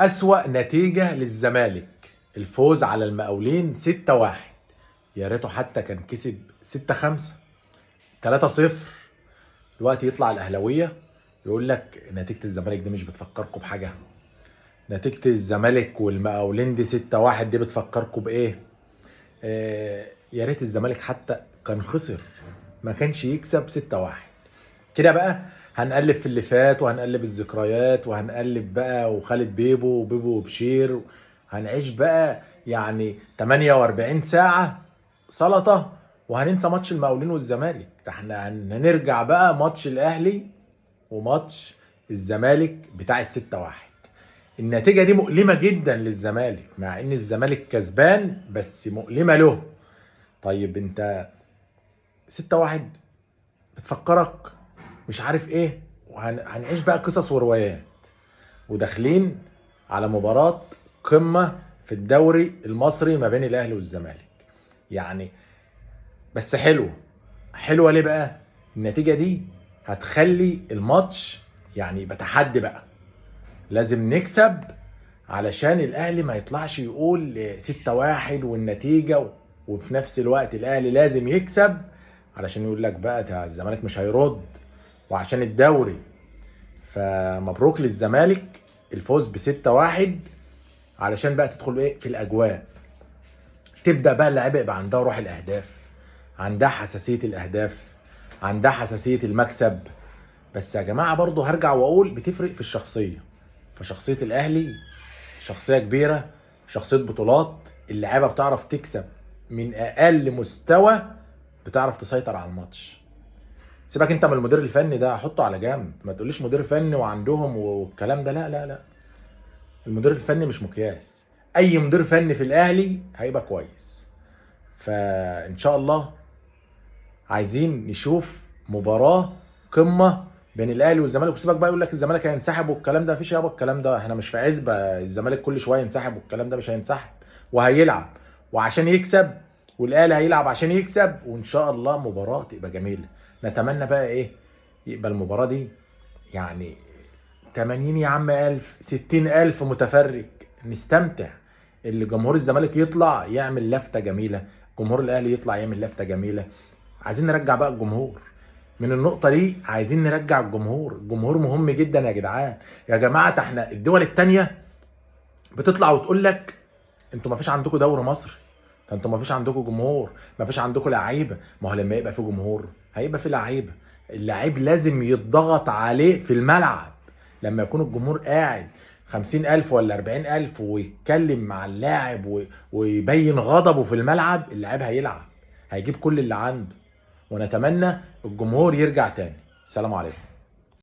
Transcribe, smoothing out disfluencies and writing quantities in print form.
أسوأ نتيجة للزمالك الفوز على المقاولين 6-1. يا ريته حتى كان كسب 6-5 3-0. دلوقتي يطلع الأهلاوية يقول لك نتيجة الزمالك دي مش بتفكركم بحاجة. نتيجة الزمالك والمقاولين دي 6-1 دي بتفكركم بإيه؟ يا ريت الزمالك حتى كان خسر، ما كانش يكسب 6-1. كده بقى هنقلب في اللي فات وهنقلب الذكريات وهنقلب بقى وخالد بيبو وبيبو وبشير. هنعيش بقى يعني 48 ساعة سلطة وهننسى ماتش المقاولين والزمالك. ده احنا هنرجع بقى ماتش الأهلي وماتش الزمالك بتاع ال6-1. النتيجة دي مؤلمة جدا للزمالك مع ان الزمالك كسبان، بس مؤلمة له. طيب انت 6-1 بتفكرك مش عارف ايه، وهنعيش بقى قصص وروايات وداخلين على مباراة قمة في الدوري المصري ما بين الاهلي والزمالك. يعني بس حلوة ليه بقى؟ النتيجة دي هتخلي الماتش يعني يبقى تحدي بقى، لازم نكسب علشان الاهلي ما يطلعش يقول 6-1 والنتيجة، وفي نفس الوقت الاهلي لازم يكسب علشان يقول لك بقى ده الزمالك مش هيرد وعشان الدوري. فمبروك للزمالك الفوز ب6-1 علشان بقى تدخل ايه في الاجواء. تبدا بقى اللعيبه يبقى عندها روح الاهداف، عندها حساسيه الاهداف، عندها حساسيه المكسب. بس يا جماعه برضو هرجع واقول بتفرق في الشخصيه. فشخصيه الاهلي شخصيه كبيره، شخصيه بطولات. اللعيبه بتعرف تكسب من اقل مستوى، بتعرف تسيطر على الماتش. سيبك انت من المدير الفني ده، حطه على جنب. ما تقوليش مدير فني وعندهم والكلام ده، لا لا لا. المدير الفني مش مقياس. اي مدير فني في الاهلي هيبقى كويس. فان شاء الله عايزين نشوف مباراة قمة بين الاهلي والزمالك. وسيبك بقى يقول لك الزمالك هينسحب والكلام ده، مفيش يابا الكلام ده. احنا مش في عزبة الزمالك كل شوية ينسحب والكلام ده، مش هينسحب وهيلعب وعشان يكسب، والاهلي هيلعب عشان يكسب. وان شاء الله مباراة تبقى جميلة. نتمنى بقى ايه؟ يبقى المباراة دي يعني 80 يا عم ألف 60 ألف متفرج نستمتع. اللي جمهور الزمالك يطلع يعمل لفتة جميلة، جمهور الأهلي يطلع يعمل لفتة جميلة. عايزين نرجع بقى الجمهور من النقطة دي. عايزين نرجع الجمهور. الجمهور مهم جدا يا جدعان. يا جماعة احنا الدول التانية بتطلع وتقول لك انتوا ما فيش عندكم دوري مصري، انتوا ما فيش عندكم جمهور، ما فيش عندكم لعيبه. ما هو لما يبقى في جمهور هيبقى في لعيبه. اللعيب لازم يتضغط عليه في الملعب. لما يكون الجمهور قاعد 50,000 ولا 40,000 ويتكلم مع اللاعب ويبين غضبه في الملعب، اللاعب هيلعب، هيجيب كل اللي عنده. ونتمنى الجمهور يرجع تاني. السلام عليكم.